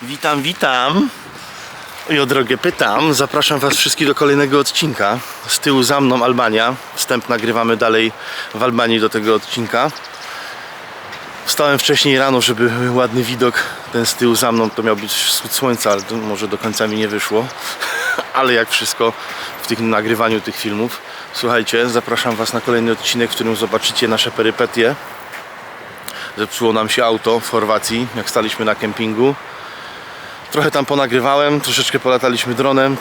Witam, witam. I o drogę pytam. Zapraszam was wszystkich do kolejnego odcinka. Z tyłu za mną Albania. Wstęp nagrywamy dalej w Albanii do tego odcinka. Wstałem wcześniej rano, żeby był ładny widok. Ten z tyłu za mną to miał być wschód słońca, ale to może do końca mi nie wyszło. Ale jak wszystko w tym nagrywaniu tych filmów. Słuchajcie, zapraszam was na kolejny odcinek, w którym zobaczycie nasze perypetie. Zepsuło nam się auto w Chorwacji, jak staliśmy na kempingu. Trochę tam ponagrywałem, troszeczkę polataliśmy dronem,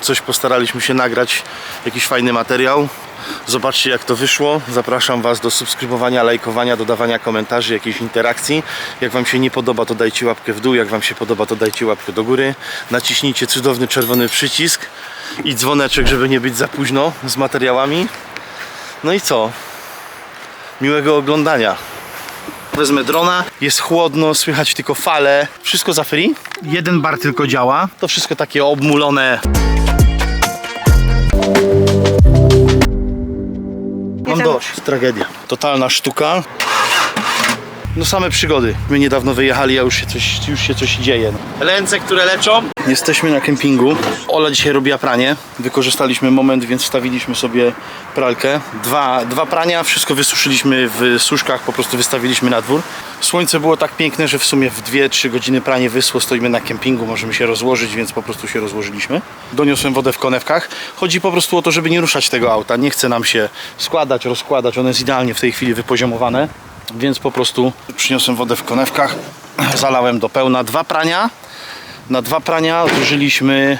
coś postaraliśmy się nagrać, jakiś fajny materiał. Zobaczcie, jak to wyszło. Zapraszam was do subskrybowania, lajkowania, dodawania komentarzy, jakiejś interakcji. Jak wam się nie podoba, to dajcie łapkę w dół, jak wam się podoba, to dajcie łapkę do góry. Naciśnijcie cudowny czerwony przycisk i dzwoneczek, żeby nie być za późno z materiałami. No i co? Miłego oglądania. Wezmę drona, jest chłodno, słychać tylko fale. Wszystko za free. Jeden bar tylko działa. To wszystko takie obmulone. Mam dość, tragedia. Totalna sztuka. No same przygody. My niedawno wyjechali, a już się coś dzieje. Ręce, które leczą. Jesteśmy na kempingu. Ola dzisiaj robiła pranie. Wykorzystaliśmy moment, więc wstawiliśmy sobie pralkę. Dwa prania, wszystko wysuszyliśmy w suszkach, po prostu wystawiliśmy na dwór. Słońce było tak piękne, że w sumie w 2-3 godziny pranie wysło. Stoimy na kempingu, możemy się rozłożyć, więc po prostu się rozłożyliśmy. Doniosłem wodę w konewkach. Chodzi po prostu o to, żeby nie ruszać tego auta. Nie chce nam się składać, rozkładać. Ono jest idealnie w tej chwili wypoziomowane. Więc po prostu przyniosłem wodę w konewkach, zalałem do pełna. Na dwa prania zużyliśmy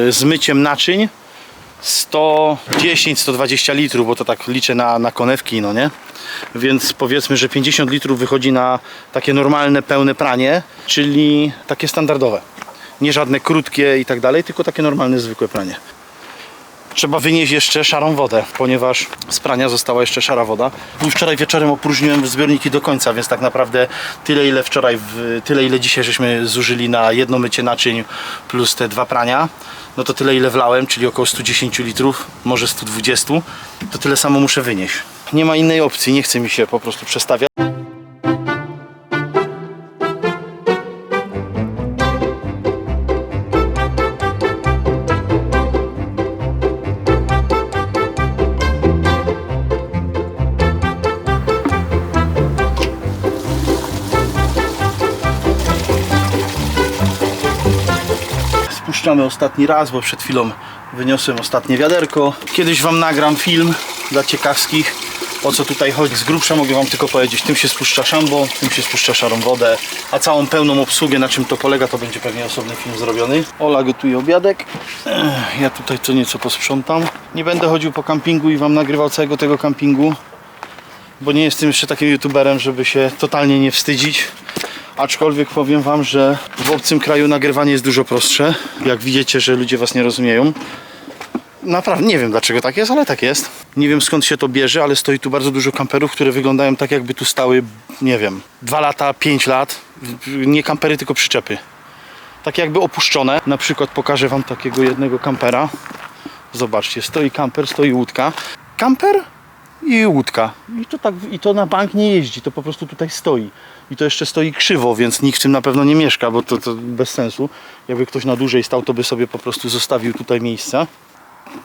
z myciem naczyń 110-120 litrów, bo to tak liczę na konewki, no nie? Więc powiedzmy, że 50 litrów wychodzi na takie normalne, pełne pranie, czyli takie standardowe. Nie żadne krótkie i tak dalej, tylko takie normalne, zwykłe pranie. Trzeba wynieść jeszcze szarą wodę, ponieważ z prania została jeszcze szara woda. I wczoraj wieczorem opróżniłem zbiorniki do końca, więc tak naprawdę tyle ile wczoraj, tyle ile dzisiaj żeśmy zużyli na jedno mycie naczyń plus te dwa prania, no to tyle ile wlałem, czyli około 110 litrów, może 120, to tyle samo muszę wynieść. Nie ma innej opcji, nie chce mi się po prostu przestawiać. Spuszczamy ostatni raz, bo przed chwilą wyniosłem ostatnie wiaderko. Kiedyś wam nagram film dla ciekawskich, o co tutaj chodzi. Z grubsza mogę wam tylko powiedzieć, tym się spuszcza szambo, tym się spuszcza szarą wodę, a całą pełną obsługę, na czym to polega, to będzie pewnie osobny film zrobiony. Ola gotuje obiadek, ja tutaj co nieco posprzątam. Nie będę chodził po kampingu i wam nagrywał całego tego kampingu, bo nie jestem jeszcze takim youtuberem, żeby się totalnie nie wstydzić. Aczkolwiek powiem wam, że w obcym kraju nagrywanie jest dużo prostsze. Jak widzicie, że ludzie was nie rozumieją. Naprawdę nie wiem, dlaczego tak jest, ale tak jest. Nie wiem, skąd się to bierze, ale stoi tu bardzo dużo kamperów, które wyglądają tak, jakby tu stały, nie wiem, 2 lata, 5 lat. Nie kampery, tylko przyczepy. Tak jakby opuszczone. Na przykład pokażę wam takiego jednego kampera. Zobaczcie, stoi kamper, stoi łódka. Kamper i łódka. I to na bank nie jeździ, to po prostu tutaj stoi. I to jeszcze stoi krzywo, więc nikt w tym na pewno nie mieszka, bo to bez sensu. Jakby ktoś na dłużej stał, to by sobie po prostu zostawił tutaj miejsca.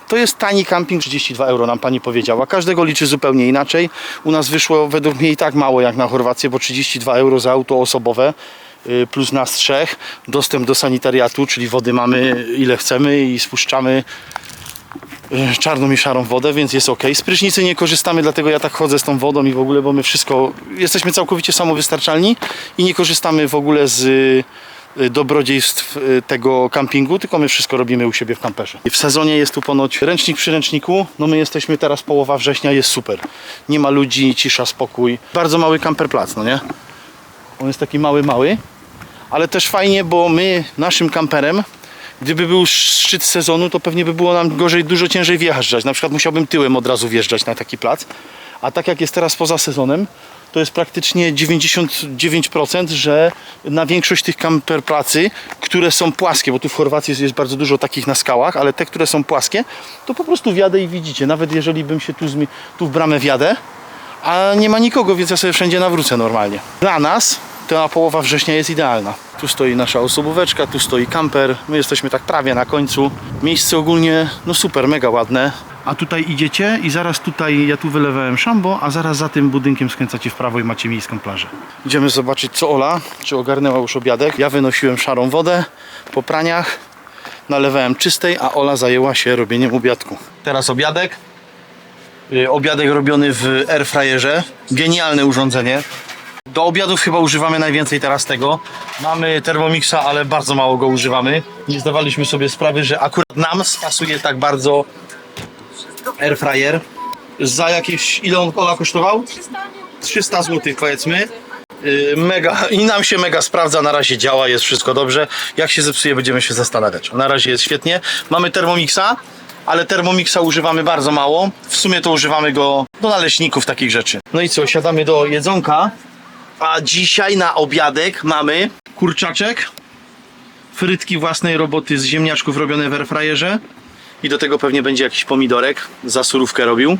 To jest tani camping, 32 euro nam pani powiedziała. Każdego liczy zupełnie inaczej. U nas wyszło według mnie i tak mało jak na Chorwację, bo 32 euro za auto osobowe plus nas 3. Dostęp do sanitariatu, czyli wody mamy ile chcemy i spuszczamy czarną i szarą wodę, więc jest ok. Z prysznicy nie korzystamy, dlatego ja tak chodzę z tą wodą i w ogóle, bo my wszystko, jesteśmy całkowicie samowystarczalni i nie korzystamy w ogóle z dobrodziejstw tego kampingu, tylko my wszystko robimy u siebie w kamperze. W sezonie jest tu ponoć ręcznik przy ręczniku, no my jesteśmy teraz połowa września, jest super. Nie ma ludzi, cisza, spokój. Bardzo mały kamperplac, no nie? On jest taki mały, ale też fajnie, bo my naszym kamperem, gdyby był szczyt sezonu, to pewnie by było nam gorzej, dużo ciężej wjeżdżać. Na przykład musiałbym tyłem od razu wjeżdżać na taki plac. A tak jak jest teraz poza sezonem, to jest praktycznie 99%, że na większość tych kamperplacy, które są płaskie, bo tu w Chorwacji jest bardzo dużo takich na skałach, ale te, które są płaskie, to po prostu wjadę i widzicie. Nawet jeżeli bym się tu w bramę wjadę, a nie ma nikogo, więc ja sobie wszędzie nawrócę normalnie. Dla nas ta połowa września jest idealna. Tu stoi nasza osobóweczka, tu stoi kamper. My jesteśmy tak prawie na końcu. Miejsce ogólnie, no super, mega ładne. A tutaj idziecie i zaraz tutaj, ja tu wylewałem szambo, a zaraz za tym budynkiem skręcacie w prawo i macie miejską plażę. Idziemy zobaczyć, co Ola, czy ogarnęła już obiadek. Ja wynosiłem szarą wodę po praniach, nalewałem czystej, a Ola zajęła się robieniem obiadku. Teraz obiadek. Obiadek robiony w airfryerze. Genialne urządzenie. Do obiadów chyba używamy najwięcej teraz tego. Mamy Thermomixa, ale bardzo mało go używamy. Nie zdawaliśmy sobie sprawy, że akurat nam spasuje tak bardzo airfryer. Za jakieś, ile on Ola kosztował? 300 zł powiedzmy. Mega, i nam się mega sprawdza, na razie działa, jest wszystko dobrze. Jak się zepsuje, będziemy się zastanawiać. Na razie jest świetnie. Mamy Thermomixa, ale Thermomixa używamy bardzo mało. W sumie to używamy go do naleśników, takich rzeczy. No i co, siadamy do jedzonka. A dzisiaj na obiadek mamy kurczaczek, frytki własnej roboty z ziemniaczków robione w airfryerze i do tego pewnie będzie jakiś pomidorek, za surówkę robił,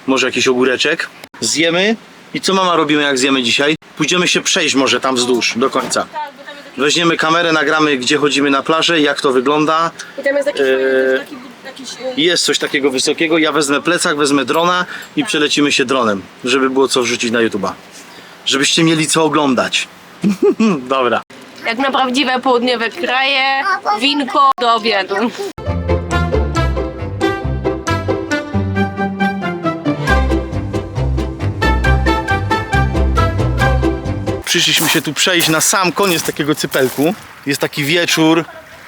może jakiś ogóreczek. Zjemy i co mama robimy, jak zjemy dzisiaj? Pójdziemy się przejść może tam wzdłuż do końca. Weźmiemy kamerę, nagramy, gdzie chodzimy na plażę, jak to wygląda. I tam jest jakiś Jest coś takiego wysokiego, ja wezmę plecak, wezmę drona i przelecimy się dronem, żeby było co wrzucić na YouTube'a. Żebyście mieli co oglądać. Dobra. jak na prawdziwe południowe kraje, winko do obiadu. Przyszliśmy się tu przejść na sam koniec takiego cypelku. Jest taki wieczór,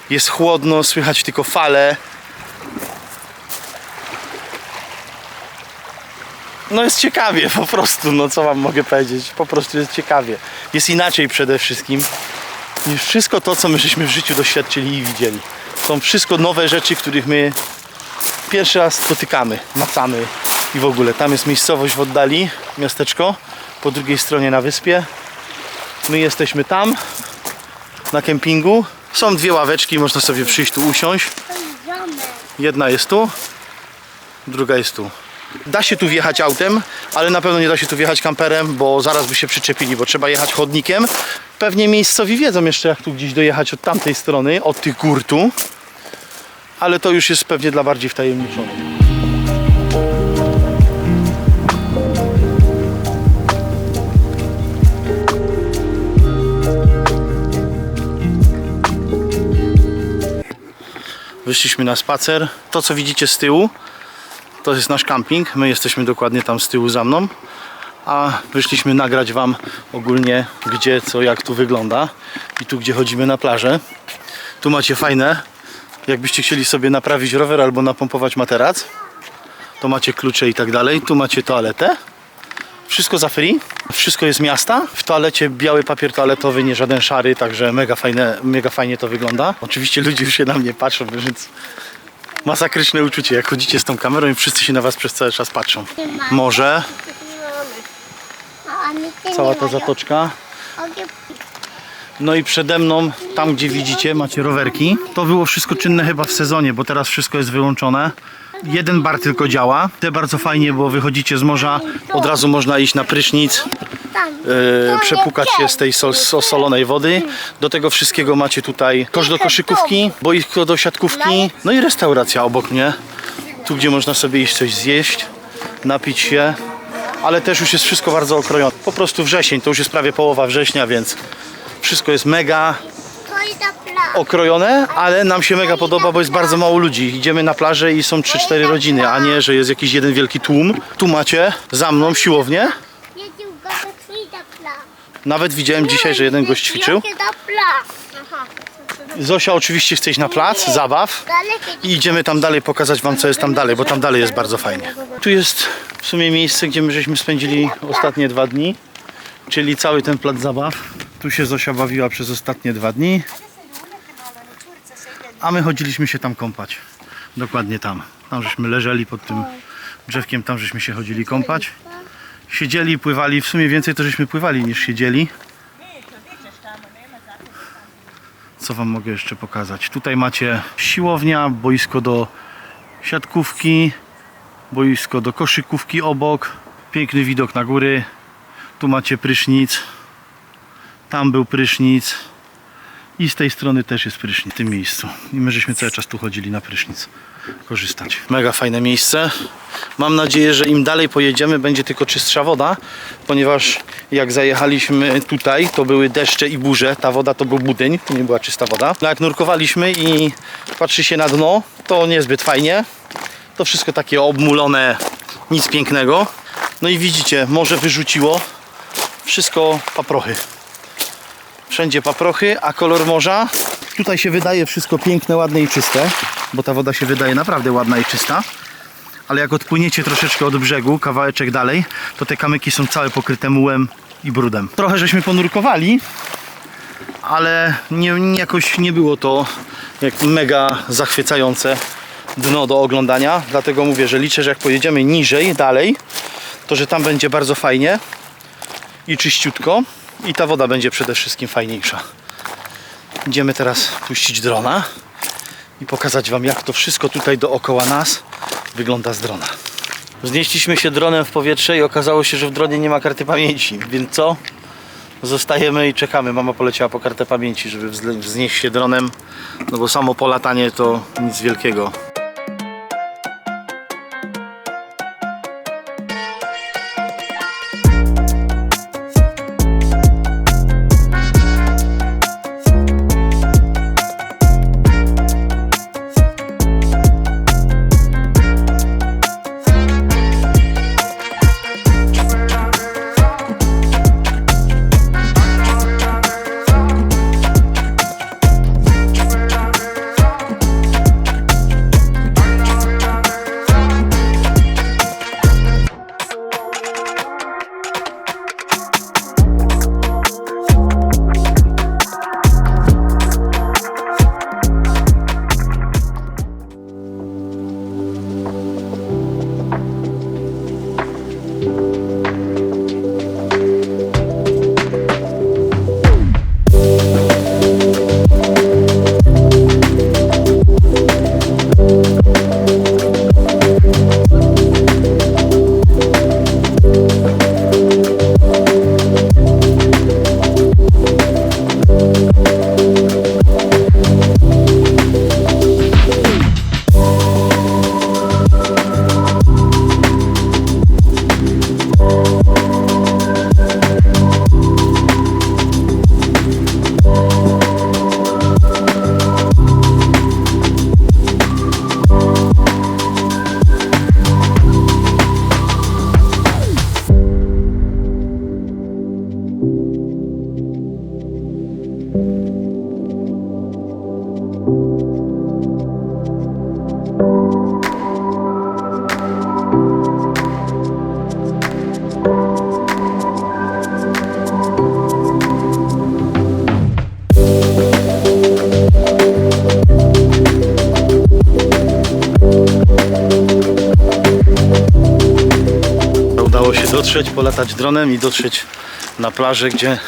jest chłodno, słychać tylko fale. No jest ciekawie po prostu, no co wam mogę powiedzieć, po prostu jest ciekawie. Jest inaczej przede wszystkim niż wszystko to, co my żeśmy w życiu doświadczyli i widzieli. Są wszystko nowe rzeczy, których my pierwszy raz spotykamy, macamy i w ogóle. Tam jest miejscowość w oddali, miasteczko, po drugiej stronie na wyspie. My jesteśmy tam, na kempingu. Są dwie ławeczki, można sobie przyjść tu usiąść. Jedna jest tu, druga jest tu. Da się tu wjechać autem, ale na pewno nie da się tu wjechać kamperem, bo zaraz by się przyczepili, bo trzeba jechać chodnikiem. Pewnie miejscowi wiedzą jeszcze, jak tu gdzieś dojechać od tamtej strony, od tych gór tu. Ale to już jest pewnie dla bardziej wtajemniczonych. Wyszliśmy na spacer. To, co widzicie z tyłu, to jest nasz camping. My jesteśmy dokładnie tam z tyłu za mną. A wyszliśmy nagrać wam ogólnie, gdzie, co, jak tu wygląda. I tu, gdzie chodzimy na plażę. Tu macie fajne, jakbyście chcieli sobie naprawić rower albo napompować materac, to macie klucze i tak dalej. Tu macie toaletę. Wszystko za free. Wszystko jest miasta. W toalecie biały papier toaletowy, nie żaden szary, także mega fajnie to wygląda. Oczywiście ludzie już się na mnie patrzą, więc masakryczne uczucie, jak chodzicie z tą kamerą i wszyscy się na was przez cały czas patrzą. Morze. Cała ta zatoczka. No i przede mną, tam gdzie widzicie, macie rowerki. To było wszystko czynne chyba w sezonie, bo teraz wszystko jest wyłączone. Jeden bar tylko działa. To bardzo fajnie, bo wychodzicie z morza, od razu można iść na prysznic, przepłukać się z tej osolonej wody. Do tego wszystkiego macie tutaj kosz do koszykówki, boisko do siatkówki, no i restauracja obok mnie. Tu, gdzie można sobie iść coś zjeść, napić się, ale też już jest wszystko bardzo okrojone. Po prostu wrzesień, to już jest prawie połowa września, więc wszystko jest mega okrojone, ale nam się mega podoba, bo jest bardzo mało ludzi. Idziemy na plażę i są 3-4 rodziny, a nie, że jest jakiś jeden wielki tłum. Tu macie za mną siłownię. Nawet widziałem dzisiaj, że jeden gość ćwiczył. Zosia oczywiście chce iść na plac zabaw i idziemy tam dalej pokazać wam, co jest tam dalej, bo tam dalej jest bardzo fajnie. Tu jest w sumie miejsce, gdzie my żeśmy spędzili ostatnie 2 dni, czyli cały ten plac zabaw. Tu się Zosia bawiła przez ostatnie 2 dni. A my chodziliśmy się tam kąpać. Dokładnie tam. Tam żeśmy leżeli pod tym drzewkiem, tam żeśmy się chodzili kąpać. Siedzieli, pływali. W sumie więcej to żeśmy pływali niż siedzieli. Co wam mogę jeszcze pokazać? Tutaj macie siłownia, boisko do siatkówki, boisko do koszykówki obok. Piękny widok na góry. Tu macie prysznic. Tam był prysznic. I z tej strony też jest prysznic w tym miejscu. I my żeśmy cały czas tu chodzili na prysznic korzystać. Mega fajne miejsce. Mam nadzieję, że im dalej pojedziemy, będzie tylko czystsza woda, ponieważ jak zajechaliśmy tutaj, to były deszcze i burze. Ta woda to był budyń, to nie była czysta woda. No jak nurkowaliśmy i patrzy się na dno, to niezbyt fajnie. To wszystko takie obmulone, nic pięknego. No i widzicie, morze wyrzuciło wszystko paprochy. Wszędzie paprochy, a kolor morza tutaj się wydaje wszystko piękne, ładne i czyste, bo ta woda się wydaje naprawdę ładna i czysta, ale jak odpłyniecie troszeczkę od brzegu, kawałeczek dalej, to te kamyki są całe pokryte mułem i brudem. Trochę żeśmy ponurkowali, ale jakoś nie było to jak mega zachwycające dno do oglądania, dlatego mówię, że liczę, że jak pojedziemy niżej, dalej, to że tam będzie bardzo fajnie i czyściutko. I ta woda będzie przede wszystkim fajniejsza. Idziemy teraz puścić drona i pokazać wam, jak to wszystko tutaj dookoła nas wygląda z drona. Wznieśliśmy się dronem w powietrze i okazało się, że w dronie nie ma karty pamięci. Więc co? Zostajemy i czekamy. Mama poleciała po kartę pamięci, żeby wznieść się dronem. No bo samo polatanie to nic wielkiego. Dotrzeć, polatać dronem i dotrzeć na plażę, gdzie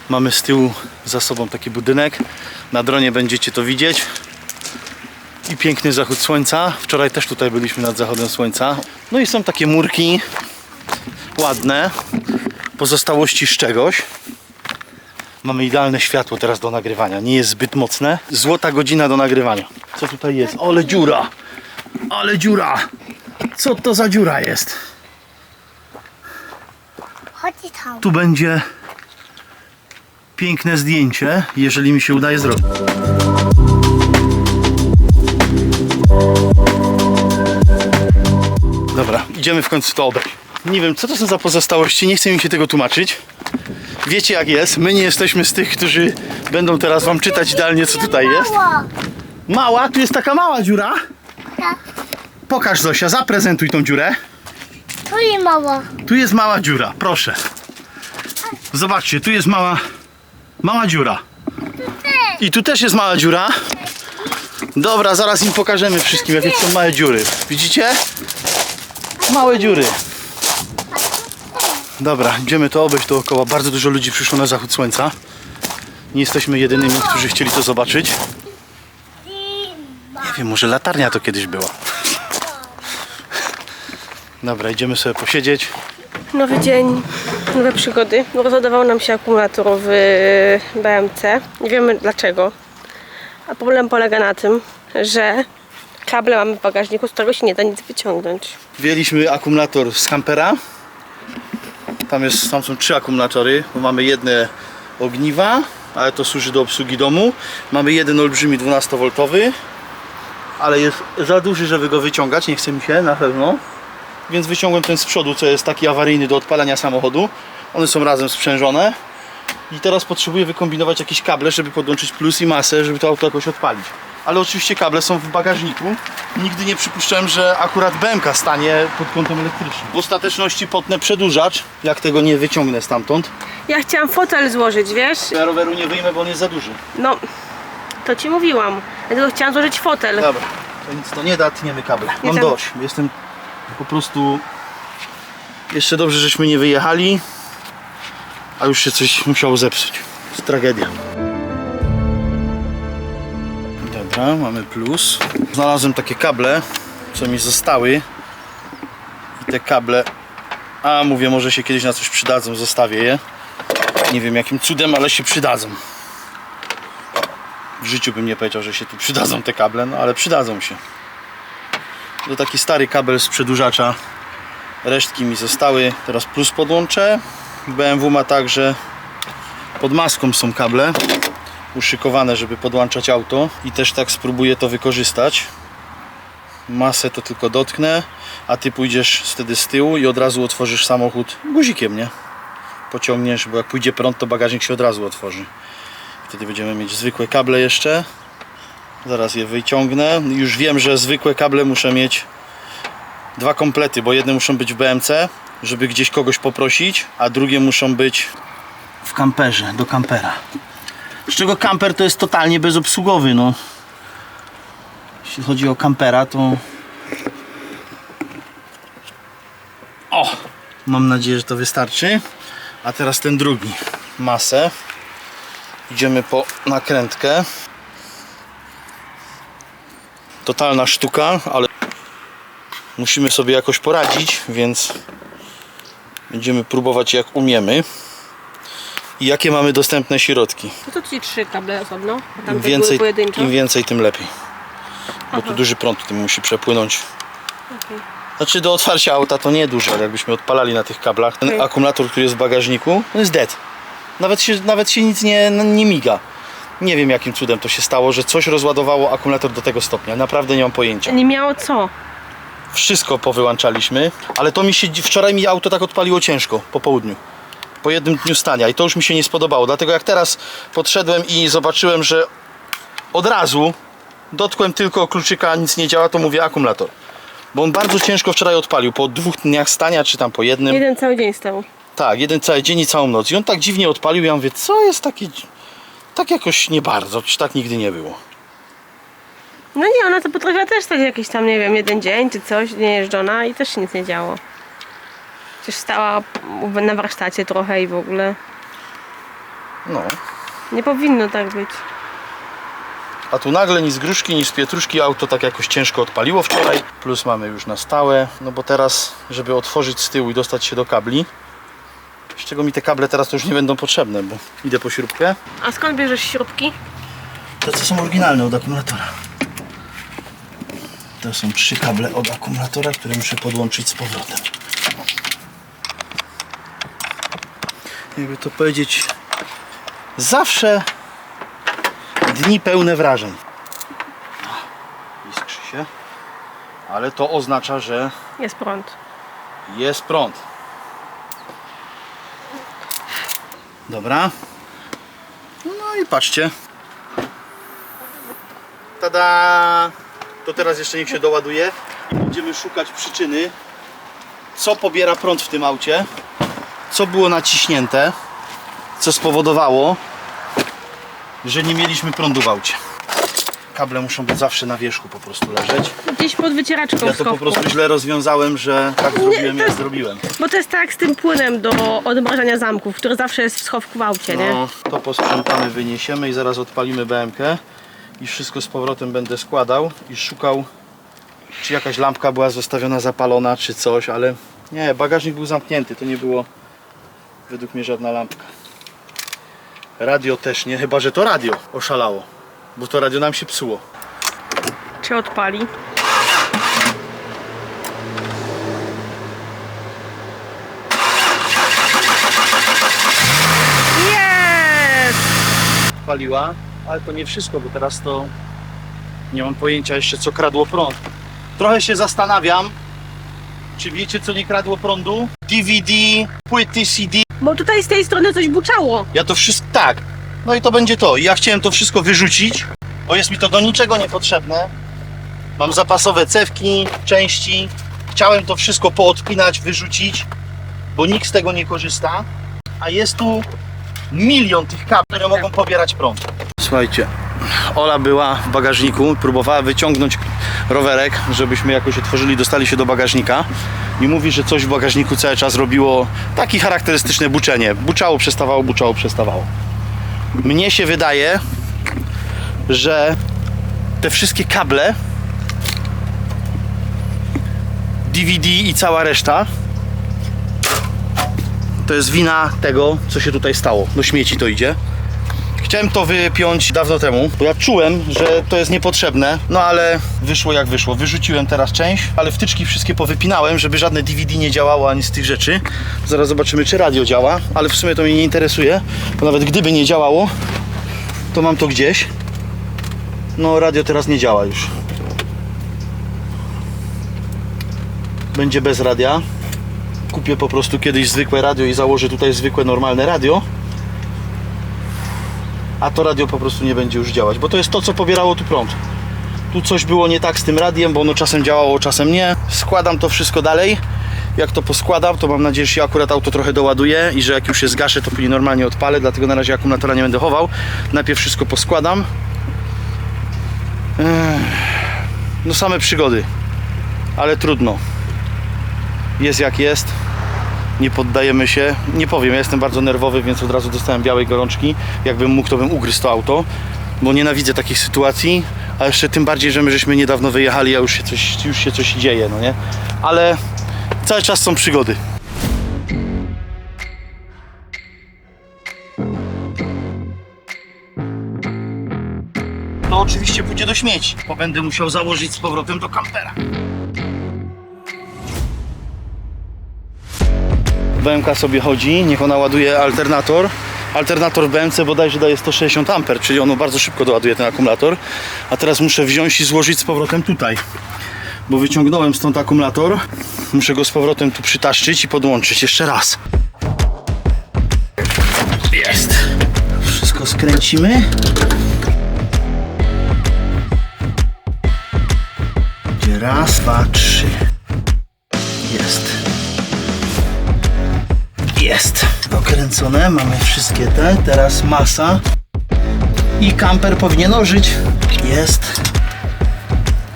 mamy z tyłu za sobą taki budynek. Na dronie będziecie to widzieć. I piękny zachód słońca. Wczoraj też tutaj byliśmy nad zachodem słońca. No i są takie murki ładne, pozostałości z czegoś. Mamy idealne światło teraz do nagrywania, nie jest zbyt mocne. Złota godzina do nagrywania. Co tutaj jest? Ale dziura! Ale dziura! Co to za dziura jest? Chodź tam. Tu będzie piękne zdjęcie, jeżeli mi się udaje zrobić. Dobra, idziemy w końcu to obejść. Nie wiem, co to są za pozostałości, nie chcę mi się tego tłumaczyć. Wiecie jak jest, my nie jesteśmy z tych, którzy będą teraz wam czytać idealnie, co tutaj jest. Mała? Tu jest taka mała dziura? Tak. Pokaż, Zosia, zaprezentuj tą dziurę. Tu i mała. Tu jest mała dziura, proszę. Zobaczcie, tu jest mała dziura. I tu też jest mała dziura. Dobra, zaraz im pokażemy wszystkim, jakie są małe dziury. Widzicie? Małe dziury. Dobra, idziemy to obejść dookoła. Bardzo dużo ludzi przyszło na zachód słońca. Nie jesteśmy jedynymi, którzy chcieli to zobaczyć. Nie wiem, może latarnia to kiedyś była. Dobra, idziemy sobie posiedzieć. Nowy dzień. Nowe przygody. Rozładował nam się akumulator w BMC. Nie wiemy dlaczego. A problem polega na tym, że kable mamy w bagażniku, z którego się nie da nic wyciągnąć. Wzięliśmy akumulator z kampera. Tam są 3 akumulatory, bo mamy jedne ogniwa, ale to służy do obsługi domu. Mamy jeden olbrzymi 12V, ale jest za duży, żeby go wyciągać, nie chce mi się na pewno. Więc wyciągłem ten z przodu, co jest taki awaryjny do odpalania samochodu. One są razem sprzężone. I teraz potrzebuję wykombinować jakieś kable, żeby podłączyć plus i masę, żeby to auto jakoś odpalić. Ale oczywiście kable są w bagażniku. Nigdy nie przypuszczałem, że akurat BMK stanie pod kątem elektrycznym. W ostateczności potnę przedłużacz, jak tego nie wyciągnę stamtąd. Ja chciałam fotel złożyć, wiesz? Ja roweru nie wyjmę, bo on jest za duży. No, to ci mówiłam. Dlatego chciałam złożyć fotel. Dobra, to nic to nie da, tniemy kable. Mam tam- dość, jestem po prostu... Jeszcze dobrze, żeśmy nie wyjechali, a już się coś musiało zepsuć. To jest tragedia. Dobra, mamy plus. Znalazłem takie kable, co mi zostały. I te kable, mówię, może się kiedyś na coś przydadzą, zostawię je. Nie wiem jakim cudem, ale się przydadzą. W życiu bym nie powiedział, że się tu przydadzą te kable, no ale przydadzą się. To taki stary kabel z przedłużacza. Resztki mi zostały. Teraz plus podłączę. BMW ma także pod maską są kable uszykowane, żeby podłączać auto. I też tak spróbuję to wykorzystać. Masę to tylko dotknę, a ty pójdziesz wtedy z tyłu i od razu otworzysz samochód guzikiem, nie? Pociągniesz, bo jak pójdzie prąd, to bagażnik się od razu otworzy. Wtedy będziemy mieć zwykłe kable jeszcze. Zaraz je wyciągnę. Już wiem, że zwykłe kable muszę mieć 2 komplety, bo jedne muszą być w BMC, żeby gdzieś kogoś poprosić, a drugie muszą być w kamperze, do kampera. Z czego kamper to jest totalnie bezobsługowy, no. Jeśli chodzi o kampera, to... O! Mam nadzieję, że to wystarczy. A teraz ten drugi. Masę. Idziemy po nakrętkę. Totalna sztuka, ale musimy sobie jakoś poradzić, więc będziemy próbować jak umiemy. I jakie mamy dostępne środki. No to ci 3 kable osobno, a tam Im były więcej, pojedynczo. im więcej, tym lepiej. Bo Aha. tu duży prąd tym musi przepłynąć. Okej. Znaczy do otwarcia auta to nie duże, ale jakbyśmy odpalali na tych kablach. Ten Okej. akumulator, który jest w bagażniku, on jest dead. Nawet się nic nie miga. Nie wiem jakim cudem to się stało, że coś rozładowało akumulator do tego stopnia. Naprawdę nie mam pojęcia. Nie miało co? Wszystko powyłączaliśmy, ale to wczoraj mi auto tak odpaliło ciężko, po południu. Po jednym dniu stania i to już mi się nie spodobało. Dlatego jak teraz podszedłem i zobaczyłem, że od razu dotkłem tylko kluczyka, nic nie działa, to mówię akumulator. Bo on bardzo ciężko wczoraj odpalił, po 2 dniach stania, czy tam po jednym. Jeden cały dzień stał. Tak, jeden cały dzień i całą noc. I on tak dziwnie odpalił, ja mówię, co jest takie... Tak jakoś nie bardzo, czy tak nigdy nie było. No nie, ona to potrafiła też stać jakiś tam, nie wiem, 1 dzień czy coś, niejeżdżona i też się nic nie działo. Przecież stała na warsztacie trochę i w ogóle. No. Nie powinno tak być. A tu nagle ni z gruszki, ni z pietruszki auto tak jakoś ciężko odpaliło wczoraj. Plus mamy już na stałe. No bo teraz, żeby otworzyć z tyłu i dostać się do kabli, z czego mi te kable teraz to już nie będą potrzebne, bo idę po śrubkę. A skąd bierzesz śrubki? Te co są oryginalne od akumulatora. To są 3 kable od akumulatora, które muszę podłączyć z powrotem. Jakby to powiedzieć, zawsze dni pełne wrażeń. Iskrzy się. Ale to oznacza, że Jest prąd. jest prąd. Dobra. No i patrzcie. Tada! To teraz jeszcze niech się doładuje. I będziemy szukać przyczyny, co pobiera prąd w tym aucie, co było naciśnięte, co spowodowało, że nie mieliśmy prądu w aucie. Kable muszą być zawsze na wierzchu po prostu leżeć. Gdzieś pod wycieraczką Ja w to po schowku. prostu źle rozwiązałem, że tak zrobiłem, jak zrobiłem. Bo to jest tak jak z tym płynem do odmrażania zamków, który zawsze jest w schowku w aucie, nie? No, to posprzątamy, wyniesiemy i zaraz odpalimy BMK i wszystko z powrotem będę składał i szukał, czy jakaś lampka była zostawiona zapalona, czy coś, ale nie, bagażnik był zamknięty, to nie było Według mnie żadna lampka. Radio też nie, chyba że to radio oszalało. Bo to radio nam się psuło. Czy odpali? Jest! Paliła, ale to nie wszystko, bo teraz to nie mam pojęcia jeszcze co kradło prąd. Trochę się zastanawiam, czy wiecie co nie kradło prądu? DVD, płyty CD. Bo tutaj z tej strony coś buczało. Ja to wszystko, tak. No i to będzie to. I ja chciałem to wszystko wyrzucić, bo jest mi to do niczego niepotrzebne. Mam zapasowe cewki, części. Chciałem to wszystko poodpinać, wyrzucić, bo nikt z tego nie korzysta. A jest tu milion tych kabli, które mogą pobierać prąd. Słuchajcie, Ola była w bagażniku, próbowała wyciągnąć rowerek, żebyśmy jakoś otworzyli, dostali się do bagażnika. I mówi, że coś w bagażniku cały czas robiło takie charakterystyczne buczenie. Buczało, przestawało, buczało, przestawało. Mnie się wydaje, że te wszystkie kable, DVD i cała reszta to jest wina tego, co się tutaj stało. Do śmieci to idzie. Chciałem to wypiąć dawno temu, bo ja czułem, że to jest niepotrzebne, no ale wyszło jak wyszło. Wyrzuciłem teraz część, ale wtyczki wszystkie powypinałem, żeby żadne DVD nie działało ani z tych rzeczy. Zaraz zobaczymy, czy radio działa, ale w sumie to mnie nie interesuje, bo nawet gdyby nie działało, to mam to gdzieś. No radio teraz nie działa już. Będzie bez radia. Kupię po prostu kiedyś zwykłe radio i założę tutaj zwykłe, normalne radio. A to radio po prostu nie będzie już działać, bo to jest to, co pobierało tu prąd. Tu coś było nie tak z tym radiem, bo ono czasem działało, czasem nie. Składam to wszystko dalej. Jak to poskładam, to mam nadzieję, że się akurat auto trochę doładuje i że jak już się zgaszę, to później normalnie odpalę, dlatego na razie akumulatora nie będę chował. Najpierw wszystko poskładam. No same przygody, ale trudno. Jest jak jest. Nie poddajemy się. Nie powiem, ja jestem bardzo nerwowy, więc od razu dostałem białej gorączki. Jakbym mógł, to bym ugryzł to auto, bo nienawidzę takich sytuacji, a jeszcze tym bardziej, że my żeśmy niedawno wyjechali, a już się coś dzieje, no nie? Ale cały czas są przygody. To oczywiście pójdzie do śmieci, bo będę musiał założyć z powrotem do kampera. BMK sobie chodzi, niech ona ładuje alternator. Alternator w BMC bodajże daje 160 A, czyli ono bardzo szybko doładuje ten akumulator. A teraz muszę wziąć i złożyć z powrotem tutaj, bo wyciągnąłem stąd akumulator. Muszę go z powrotem tu przytaszczyć i podłączyć jeszcze raz. Jest. Wszystko skręcimy. Gdzie raz, dwa, trzy. Jest. Jest okręcone, mamy wszystkie te, teraz masa i kamper powinien ożyć.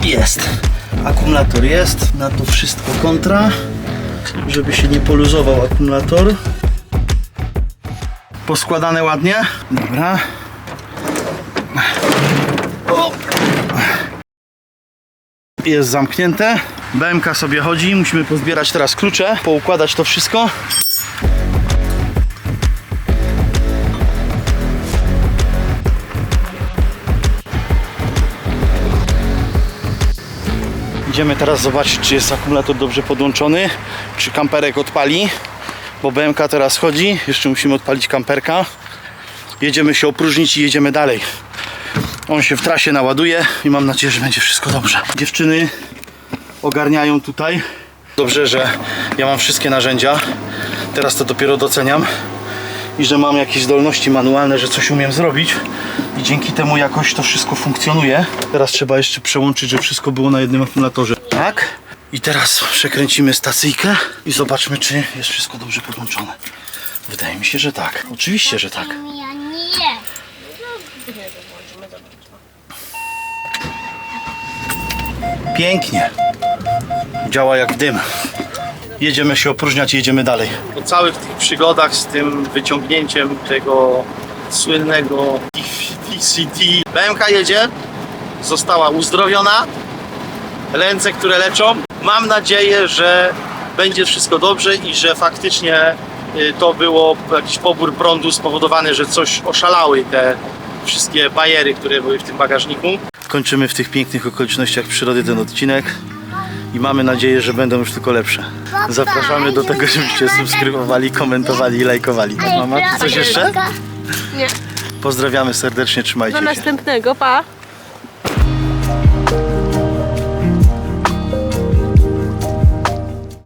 Jest, akumulator jest, na to wszystko kontra, żeby się nie poluzował akumulator. Poskładane ładnie, dobra. O. Jest zamknięte, BMK sobie chodzi, musimy pozbierać teraz klucze, poukładać to wszystko. Idziemy teraz zobaczyć, czy jest akumulator dobrze podłączony, czy kamperek odpali, bo BMK teraz chodzi, jeszcze musimy odpalić kamperka. Jedziemy się opróżnić i jedziemy dalej. On się w trasie naładuje i mam nadzieję, że będzie wszystko dobrze. Dziewczyny ogarniają tutaj. Dobrze, że ja mam wszystkie narzędzia, teraz to dopiero doceniam i że mam jakieś zdolności manualne, że coś umiem zrobić i dzięki temu jakoś to wszystko funkcjonuje. Teraz trzeba jeszcze przełączyć, żeby wszystko było na jednym akumulatorze. Tak. I teraz przekręcimy stacyjkę i zobaczmy, czy jest wszystko dobrze podłączone. Wydaje mi się, że tak. Oczywiście, że tak. Ja nie. Pięknie. Działa jak dym. Jedziemy się opróżniać i jedziemy dalej. Po całych tych przygodach z tym wyciągnięciem tego słynnego DCT, BMK jedzie, została uzdrowiona, ręce, które leczą. Mam nadzieję, że będzie wszystko dobrze i że faktycznie to było jakiś pobór prądu spowodowany, że coś oszalały te wszystkie bajery, które były w tym bagażniku. Kończymy w tych pięknych okolicznościach przyrody ten odcinek i mamy nadzieję, że będą już tylko lepsze. Zapraszamy do tego, żebyście subskrybowali, komentowali i lajkowali. Mama, czy coś jeszcze? Nie. Pozdrawiamy serdecznie, trzymajcie Do się. następnego, pa!